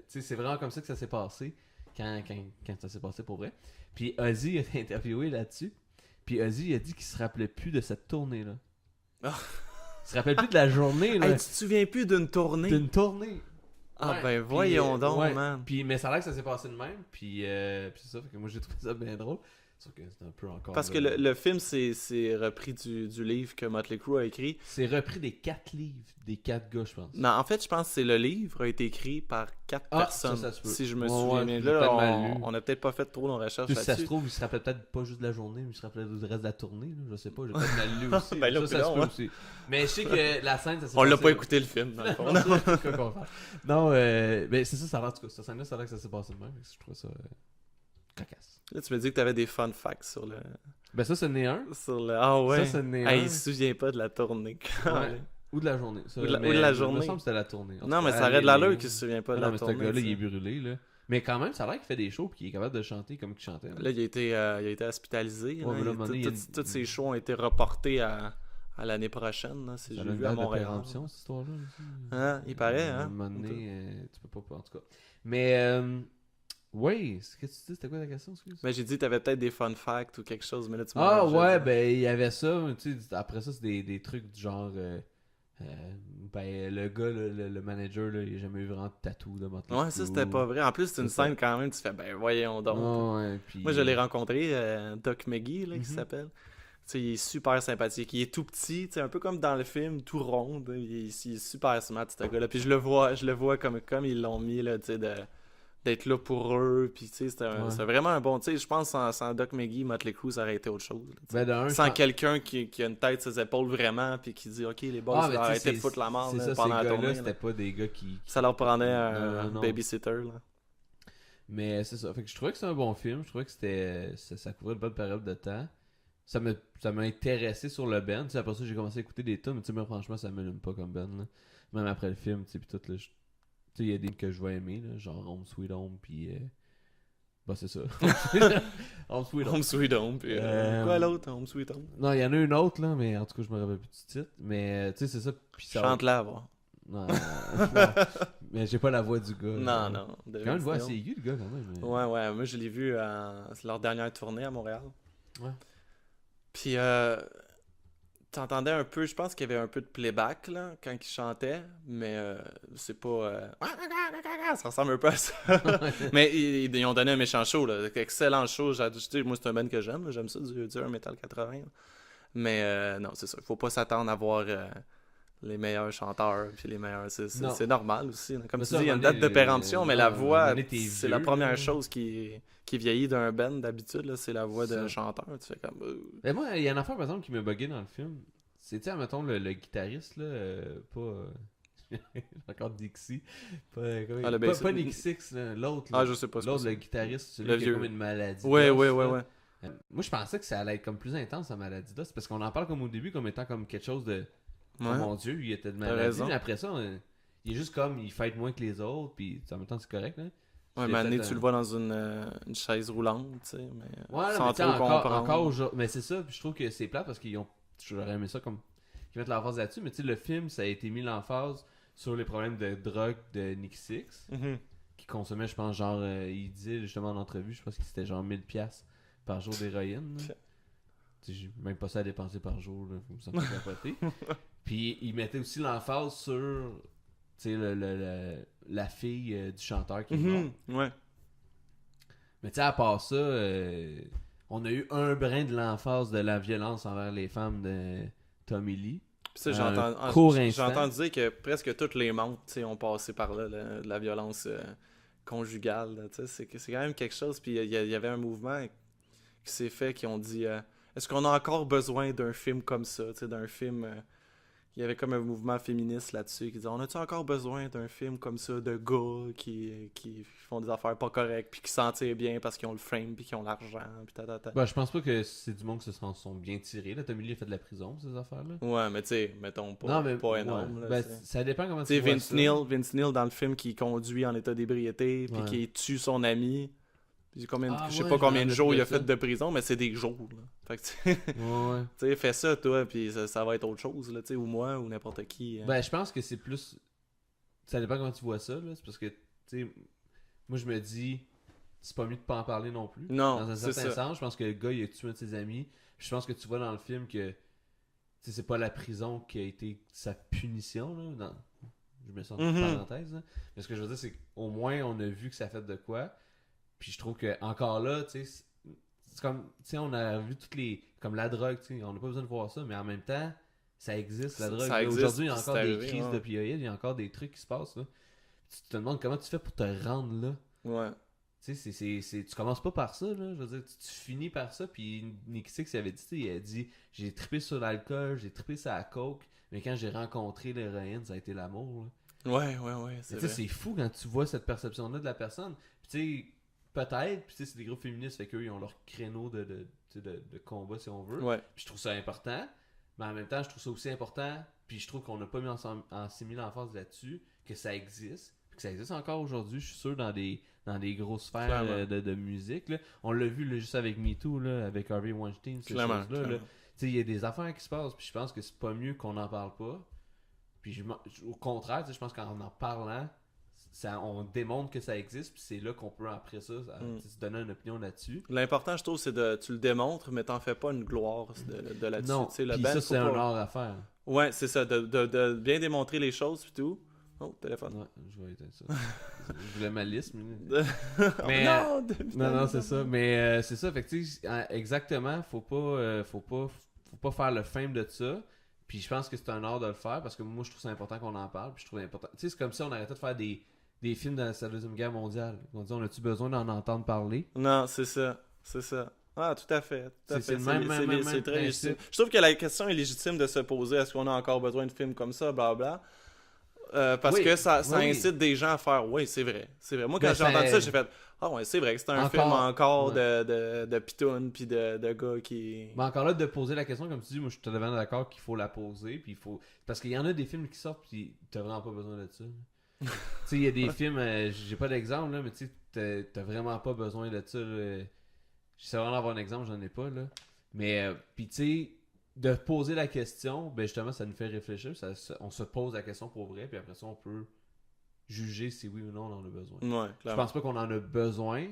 sais, c'est vraiment comme ça que ça s'est passé quand ça s'est passé pour vrai. Puis Ozzy a été interviewé là-dessus. Puis Ozzy a dit qu'il se rappelait plus de cette tournée-là. Ah. Il se rappelle plus de la journée, là. Hey, tu te souviens plus d'une tournée? D'une tournée. Ah Ouais, ben puis, voyons donc, ouais. man. Puis, mais ça a l'air que ça s'est passé de même. Puis c'est ça, fait que moi j'ai trouvé ça bien drôle. sûr que c'est un peu encore... Parce que là. le film, c'est repris du livre que Motley Crue a écrit. C'est repris des 4 livres, des 4 gars, je pense. Non, en fait, je pense que c'est le livre a été écrit par 4 personnes, ça se peut. si je me Ouais, souviens ouais, bien. j'ai Là, peut-être mal lu. on a peut-être pas fait trop nos recherches Puis si ça là-dessus. se trouve, il se rappelle peut-être pas juste de la journée, mais il se rappelle du reste de la tournée. Là. Je sais pas, j'ai peut-être mal lu aussi. Ben là, ça puis se là, peut ouais. aussi. Mais je sais que la scène, ça s'est On l'a passé- pas écouté le film, dans le fond. Non, c'est quoi qu'on fait. Non, ben c'est ça, ça a l'air, en tout cas, cette scène-là, ça a l'air que ça s'est passé de même. Je trouve ça cocasse. Là, tu me dis que t'avais des fun facts sur le... Ben ça, c'est né un. Ah ouais. Ça, c'est né Hey, un. il se souvient pas de la tournée. Ouais. Ou de la journée. Ça, Ou de la- mais ou de la Il me journée. semble que c'était la tournée. En Non, tout mais cas, ça aurait de elle l'allure est- qu'il se souvient pas de Non, la mais ce tournée. gars-là, tu il est sais. brûlé, là. Mais quand même, ça a l'air qu'il fait des shows puis il est capable de chanter comme il chantait. Là. Là, il a été hospitalisé. Ouais, là. mais là, à un moment donné, il y a une- Tous ses shows ont été reportés à l'année prochaine, là, si Ça j'ai a une vu à date de Montréal. péremption, cette histoire-là. aussi. Hein, il paraît, À un hein? moment donné, tu peux pas, en tout cas. Mais, oui, ce que tu dis, c'était quoi ta question, excuse? Mais j'ai dit, t'avais peut-être des fun facts ou quelque chose, mais là, tu m'as Ah déjà ouais, dit. ben il y avait ça, mais tu sais, après ça, c'est des trucs du genre, ben le gars, le manager, là, il a jamais eu vraiment de tatou de Motley Ouais, ça, Crue. c'était pas vrai. En plus, c'est une C'est ça. scène quand même, tu fais, ben voyons donc. Ah ouais, puis... Moi, je l'ai rencontré, Doc McGee, là, qui Mhm. s'appelle. Tu sais, il est super sympathique. Il est tout petit, tu sais, un peu comme dans le film, tout rond. Il est super smart, ce gars-là. Puis je le vois comme ils l'ont mis, là, tu sais, d'être là pour eux. Puis, tu sais, Ouais. c'est vraiment un bon... Tu sais, je pense sans Doc McGee, Motley Crue, ça aurait été autre chose. Là, tu sais. Ben, de un, je Sans pense- quelqu'un qui a une tête sur ses épaules vraiment, puis qui dit, OK, les boys, Ah, mais tu sais, arrêtez de c'est- foutre la merde c'est là, ça, pendant ces la gars-là, tournée. c'était Là. pas des gars qui... Ça leur prenait un non. babysitter, là. Mais c'est ça. Fait que je trouvais que c'était un bon film. Je trouvais que ça couvrait une bonne période de temps. Ça m'a intéressé sur le band. Tu sais, après ça, j'ai commencé à écouter des tunes. Mais tu sais, moi, franchement, ça m'allume pas comme band. Là. Même après le film, tu sais, pis tout. Là, tu sais, il y a des que je vais aimer. Là, genre Home Sweet Home. Puis. Bah, c'est ça. Home Sweet Home. Home Sweet Home. Puis, quoi l'autre, Home Sweet Home? Non, il y en a une autre, là. Mais en tout cas, je me rappelle plus du titre. Mais tu sais, c'est ça. Puis ça Chante-la, va. Non, non. Mais j'ai pas la voix du gars. Non, non. de Quand même une voix Vince assez Neil. aiguë, le gars, quand même. mais- Ouais, ouais. Moi, je l'ai vu c'est leur dernière tournée à Montréal. Ouais. Puis, t'entendais un peu, je pense qu'il y avait un peu de playback, là, quand ils chantaient, mais c'est pas... ça ressemble un peu à ça. Mais ils ont donné un méchant show, là. Excellent show. Moi, c'est un band que j'aime. Là. J'aime ça, du Heavy Metal 80. Là. Mais non, c'est ça. Faut pas s'attendre à voir les meilleurs chanteurs, puis les meilleurs... Non. C'est normal aussi. Là. Comme Mais tu ça, dis, il y a à un une moment date de donné, péremption, mais non, la à un moment voix, donné, t'es c'est vieux, la première là. chose qui vieillit d'un band d'habitude, là, c'est la voix Ça. d'un chanteur. Tu fais comme... Mais moi, il y a une affaire, par exemple, qui m'a bugué dans le film. C'est, tu sais, mettons, le guitariste, là, pas... encore Dixie. Pas, Ah, le pas, bassiste. pas Nick Six, là, l'autre. Ah, là. je sais pas. L'autre, le guitariste, celui Le qui a vieux. comme une maladie. Ouais, d'os, ouais, là. ouais, ouais. Moi, je pensais que ça allait être comme plus intense, sa maladie d'os, parce qu'on en parle comme au début, comme étant comme quelque chose de... Oh Ouais. mon Dieu, il était de T'as maladie. raison. Mais après ça, il est juste comme, il fight moins que les autres, puis en même temps, c'est correct, là. Ouais, C'est mais année, peut-être tu le vois dans une chaise roulante, tu sais, mais Ouais, non, sans mais tu sais, trop comprendre. encore aujourd'hui. Mais c'est ça, puis je trouve que c'est plate parce qu'ils ont. J'aurais aimé ça comme. Qu'ils mettent l'emphase là-dessus, mais tu sais, le film, ça a été mis l'emphase sur les problèmes de drogue de Nick Six, Mhm. qui consommait, je pense, genre. Il disait justement en entrevue, je pense que c'était genre 1000$ par jour d'héroïne. là. Tu sais, j'ai même pas ça à dépenser par jour, là. Faut me sentir capoté. Puis il mettait aussi l'emphase sur. Tu sais, la fille du chanteur qui est mort. Mhm. Ouais. Mais tu sais, à part ça, on a eu un brin de l'emphase de la violence envers les femmes de Tommy Lee. Puis ça, Un court j'ai instant. entendu dire que presque tous les membres, tu sais, ont passé par là, de la violence conjugale, là, tu sais, c'est quand même quelque chose. Puis il y avait un mouvement qui s'est fait, qui ont dit, est-ce qu'on a encore besoin d'un film comme ça, tu sais, d'un film... il y avait comme un mouvement féministe là-dessus qui disait, on a-tu encore besoin d'un film comme ça de gars qui font des affaires pas correctes puis qui s'en tirent bien parce qu'ils ont le frame puis qu'ils ont l'argent puis ta. Ben, je pense pas que c'est du monde qui se sont bien tirés. Là, Tommy Lee a fait de la prison, ces affaires-là. Ouais, mais tu sais, mettons pas, Non, mais pas énorme. ouais. Là, Ben, tu sais. ça dépend comment Tu sais, tu vois ça. Vince Neil dans le film qui conduit en état d'ébriété puis Ouais. qui tue son ami. Puis Ah, je sais ouais, pas je combien me de jours rappelle il a de ça. fait de prison, mais c'est des jours. Là. Fait que Ouais. tu sais, fais ça toi, puis ça va être autre chose, là, tu sais, ou moi, ou n'importe qui. Ben, je pense que c'est plus. Ça dépend comment tu vois ça, là. C'est parce que, tu sais, moi, je me dis, c'est pas mieux de pas en parler non plus. Non, Dans un c'est certain ça. sens, je pense que le gars, il a tué un de ses amis. Puis je pense que tu vois dans le film que, tu sais, c'est pas la prison qui a été sa punition, là. Je me sens en parenthèse, là. Mais ce que je veux dire, c'est qu'au moins, on a vu que ça fait de quoi. Puis je trouve que encore là, tu sais, c'est comme, tu sais, on a vu toutes les, comme la drogue, tu sais, on n'a pas besoin de voir ça, mais en même temps, ça existe, la drogue. Ça existe, Aujourd'hui, il y a puis encore c'est des arrivé, crises ouais. d'opioïdes, il y a encore des trucs qui se passent, là. Tu te demandes comment tu fais pour te rendre là. Ouais. Tu sais, tu commences pas par ça, là. Je veux dire, tu finis par ça. Puis Nick Six avait dit, tu sais, il a dit, j'ai trippé sur l'alcool, j'ai trippé sur la coke, mais quand j'ai rencontré l'héroïne, ça a été l'amour, là. Ouais, Mais c'est tu sais, vrai. c'est fou quand tu vois cette perception-là de la personne. Puis tu sais, peut-être, puis tu sais, c'est des groupes féministes, fait qu'eux, ils ont leur créneau de combat, si on veut. Ouais. Puis je trouve ça important. Mais en même temps, je trouve ça aussi important. Puis je trouve qu'on n'a pas mis l'emphase là-dessus, que ça existe. Puis que ça existe encore aujourd'hui, je suis sûr, dans des grosses sphères Clairement. de musique. Là. On l'a vu là, juste avec MeToo, là, avec Harvey Weinstein, ces Clairement, choses-là. Là. clairement. Tu sais, il y a des affaires qui se passent, puis je pense que c'est pas mieux qu'on n'en parle pas. Puis au contraire, tu sais, je pense qu'en en parlant, on démontre que ça existe, puis c'est là qu'on peut, après ça, se donner une opinion là-dessus. L'important, je trouve, c'est de tu le démontres, mais t'en fais pas une gloire de là-dessus. Non, Tu sais, le puis band, ça, faut c'est un pas- art à faire. Ouais, c'est ça, de bien démontrer les choses, puis tout. Oh, téléphone. Ouais, je vais éteindre ça. Je voulais ma liste, mais... Oh, Mais, non, Non, c'est ça. Mais c'est ça, fait que tu sais, exactement, faut pas faire le fame de ça. Puis je pense que c'est un art de le faire parce que moi je trouve ça important qu'on en parle. Puis je trouve important. Tu sais, c'est comme si on arrêtait de faire des films de la Deuxième Guerre mondiale. On dit, on a-tu besoin d'en entendre parler? Non, c'est ça. C'est ça. Ah, tout à fait. Tout à C'est fait. le même C'est très principe. légitime. Je trouve que la question est légitime de se poser est-ce qu'on a encore besoin de films comme ça, blablabla. Parce Oui, que ça oui. incite des gens à faire oui, c'est vrai. C'est vrai. Moi, quand Ben, j'ai entendu ça- ça, j'ai fait ah ouais, c'est vrai que c'est un Encore, film encore ouais. de pitounes puis de gars qui. Mais encore là, de poser la question, comme tu dis, moi je suis totalement d'accord qu'il faut la poser. Puis il faut... Parce qu'il y en a des films qui sortent, puis t'as vraiment pas besoin de ça. Tu sais, il y a des films, j'ai pas d'exemple, là, mais tu sais, t'as vraiment pas besoin de ça. Là. J'essaie vraiment d'avoir un exemple, j'en ai pas, là. Mais, puis tu sais, de poser la question, ben justement, ça nous fait réfléchir. On se pose la question pour vrai, puis après ça, on peut juger si oui ou non on en a besoin. Ouais, Je clairement. pense pas qu'on en a besoin,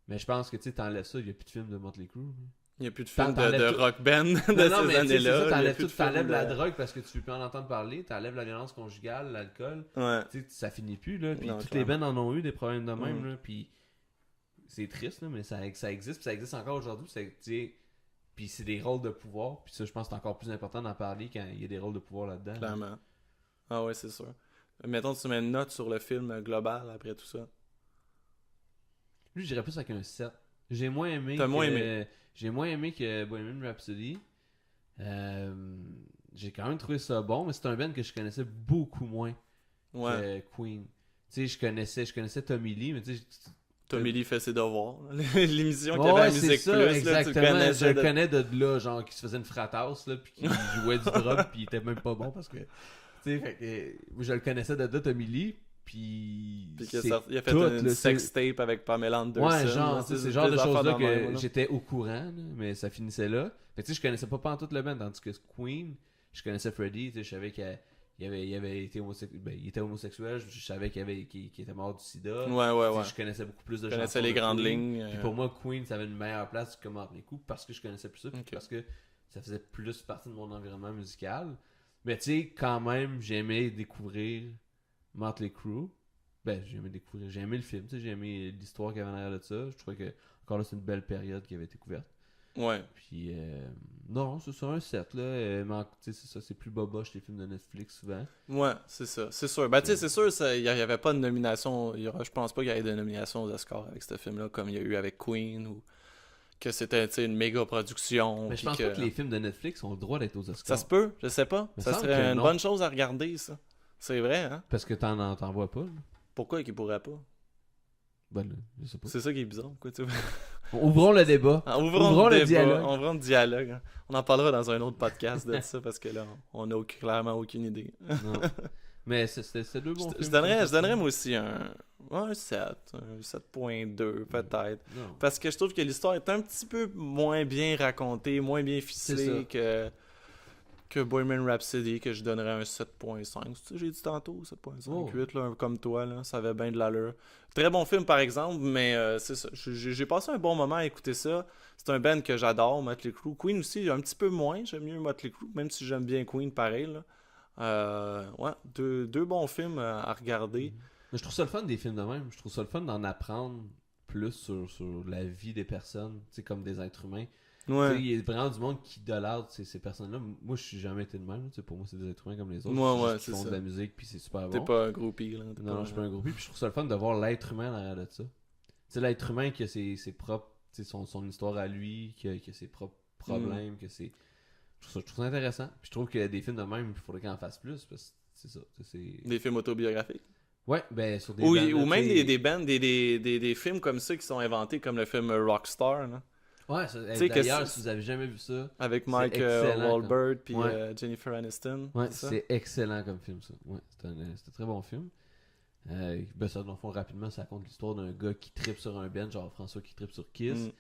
mais je pense que tu sais, t'enlèves ça, il y a plus de films de Motley Crue. Il n'y a plus de films T'enlèves de tout- rock band de Non, ces mais tu sais, c'est années-là. ça, Il y a t'enlèves plus tout, de films t'enlèves la de- drogue parce que tu veux plus en entendre parler, t'enlèves la violence conjugale, l'alcool, Ouais. tu sais, ça finit plus, là, puis Non, toutes les clairement. bands en ont eu des problèmes de même, Mm. là, puis c'est triste, là, mais ça existe, puis ça existe encore aujourd'hui, puis c'est des rôles de pouvoir, puis ça, je pense que c'est encore plus important d'en parler quand il y a des rôles de pouvoir là-dedans. Clairement. Ah ouais, c'est sûr. Mettons, tu mets une note sur le film global après tout ça. Lui, je dirais plus avec un 7. J'ai moins aimé T'as que... moins aimé. J'ai moins aimé que Bohemian Rhapsody. J'ai quand même trouvé ça bon, mais c'est un band que je connaissais beaucoup moins Ouais. que Queen. Tu sais, je connaissais Tommy Lee, mais tu sais... Tommy Lee fait ses devoirs. L'émission qui Ouais, avait à c'est Musique ça, Plus, là, tu exactement. le Je connaissais le de... connais de là, genre, qui se faisait une fratasse, là, puis qui jouait du drum, puis il était même pas bon parce que... Tu sais, fait que, je le connaissais de là, Tommy Lee, puis... Puis c'est il a fait tout, une là, sex tape avec Pamela Anderson. Ouais, genre, là, tu sais, c'est des le genre de affaires choses-là même, que là. j'étais au courant, là, mais ça finissait là. Fait que, tu sais, je connaissais pas tout le band, tandis que Queen, je connaissais Freddie, tu sais, je savais qu'il avait été homosexuel, ben, il était homosexuel, je savais qu'il était mort du sida. Ouais, ouais, Tu sais, ouais. je connaissais beaucoup plus de Je chansons connaissais les de grandes Queen. lignes. Puis pour moi, Queen, ça avait une meilleure place que Motley Crue parce que je connaissais plus ça, puis Ok. parce que ça faisait plus partie de mon environnement musical. Mais tu sais, quand même, j'aimais découvrir Motley Crue. Ben, j'ai aimé le film, tu sais, j'ai aimé l'histoire qu'il y avait derrière de ça. Je trouvais que, encore là, c'est une belle période qui avait été couverte. Ouais. Puis, non, c'est ça, un 7, là. Mais, tu sais, c'est ça, c'est plus boboche les films de Netflix souvent. Ouais, c'est ça. C'est sûr. Ben, tu sais, c'est sûr, il y avait pas de nomination. Je pense pas qu'il y ait de nomination aux Oscars avec ce film-là, comme il y a eu avec Queen, ou que c'était, tu sais, une méga production. Mais je puis pense pas que les films de Netflix ont le droit d'être aux Oscars. Ça se peut, je sais pas. Me Ça semble serait que une non. bonne chose à regarder, ça. C'est vrai, hein? Parce que t'en vois pas, là. Pourquoi qu'ils pourraient pas? Ben, là, je sais pas. C'est ça qui est bizarre, quoi, tu sais. Ouvrons le débat. Ouvrons le le débat, dialogue. ouvrons le dialogue. Hein. On en parlera dans un autre podcast de ça, parce que là, on n'a clairement aucune idée. Non. Mais c'est deux bons films. Je donnerais moi aussi un 7, un 7.2 peut-être. Non. Parce que je trouve que l'histoire est un petit peu moins bien racontée, moins bien C'est ficelée que Bohemian Rhapsody, que je donnerais un 7.5. C'est ça que j'ai dit tantôt, 7.5, Oh. 8, là, comme toi, là, ça avait bien de l'allure. Très bon film, par exemple, mais c'est ça. J'ai passé un bon moment à écouter ça. C'est un band que j'adore, Motley Crue. Queen aussi, un petit peu moins, j'aime mieux Motley Crue, même si j'aime bien Queen, pareil, là. Ouais, deux bons films à regarder. Mais je trouve ça le fun des films de même. Je trouve ça le fun d'en apprendre plus sur la vie des personnes, tu sais, comme des êtres humains. Ouais. Il y a vraiment du monde qui idolâtre ces personnes-là. Moi, je suis jamais été de même. Pour moi, c'est des êtres humains comme les autres. Ouais, Juste qui font de la musique, puis c'est super bon. T'es pas un groupie, là. Non, je suis pas un groupie. Puis je trouve ça le fun de voir l'être humain derrière de ça. C'est l'être humain qui a ses propres, son histoire à lui, qui a ses propres problèmes, que c'est... Je trouve ça intéressant. Puis je trouve que des films de même, il faudrait qu'il en fasse plus, parce que c'est ça. Des films autobiographiques. Ouais, ben sur des Ou bands, même des bands, des films comme ça qui sont inventés, comme le film Rockstar, là. Ouais, d'ailleurs, si vous avez jamais vu ça, avec Mike Wahlberg puis Jennifer Aniston. Ouais, c'est excellent comme film, ça. Ouais, c'est un très bon film. Ça, dans le fond, rapidement, ça raconte l'histoire d'un gars qui trippe sur un band, genre François qui trippe sur Kiss,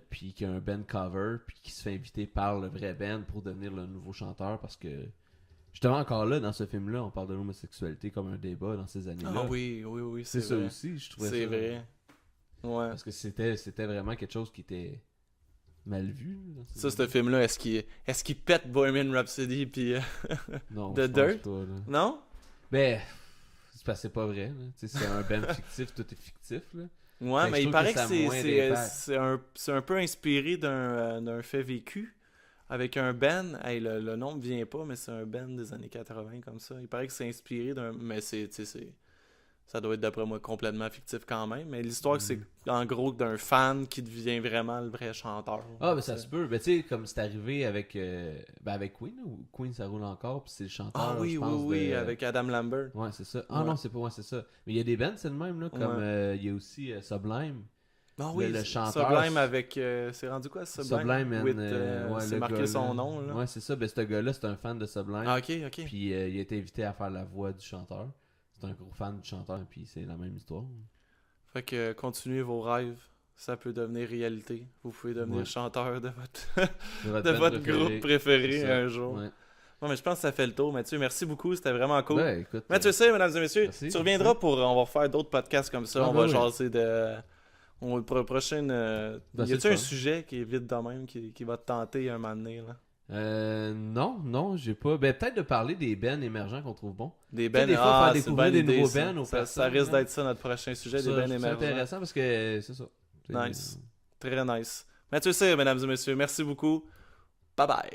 puis qui a un band cover, puis qui se fait inviter par le vrai band pour devenir le nouveau chanteur, parce que, justement, encore là, dans ce film-là, on parle de l'homosexualité comme un débat dans ces années-là. Ah oui, c'est ça vrai. Aussi, je trouvais c'est ça. vrai. Ouais. Parce que c'était vraiment quelque chose qui était mal vu. Ça, ce film-là, est-ce qu'il pète Bohemian Rhapsody puis non, The Dirt? Pas, non? Ben, c'est pas vrai. C'est un band fictif, tout est fictif. Là. Ouais, mais il paraît que c'est un peu inspiré d'un fait vécu avec un band. Hey, le nom me vient pas, mais c'est un band des années 80 comme ça. Il paraît que c'est inspiré d'un... Mais ça doit être d'après moi complètement fictif quand même, mais l'histoire c'est en gros d'un fan qui devient vraiment le vrai chanteur. Ah ben ça se peut, ben tu sais comme c'est arrivé avec Queen, ou Queen ça roule encore puis c'est le chanteur. Ah oui, je pense, oui, avec Adam Lambert. Ouais, c'est ça. Ah non, c'est pas moi, c'est ça. Mais il y a des bands c'est le même là, comme il y a aussi Sublime. Ah oui, le chanteur Sublime avec c'est rendu quoi Sublime c'est marqué son nom là. Ouais, c'est ça, ben ce gars-là, c'est un fan de Sublime. Ah OK. Puis il a été invité à faire la voix du chanteur. C'est un gros fan du chanteur, puis c'est la même histoire. Fait que continuez vos rêves, ça peut devenir réalité. Vous pouvez devenir chanteur de votre groupe préféré un jour. Ouais. Non, mais je pense que ça fait le tour, Mathieu. Merci beaucoup, c'était vraiment cool. Ouais, écoute, Mathieu, mesdames et messieurs, merci, tu reviendras on va faire d'autres podcasts comme ça. On va jaser de... prochaine... y a-tu un sujet qui est vite de même, qui va te tenter un moment donné, là? Non, j'ai pas. Ben, peut-être de parler des bands émergents qu'on trouve bons. Des bands, faire découvrir des nouveaux bands aux personnes. Ça risque d'être ça notre prochain sujet, des bands émergents. C'est intéressant parce que c'est ça. Nice. Très nice. Mathieu C, mesdames et messieurs, merci beaucoup. Bye bye.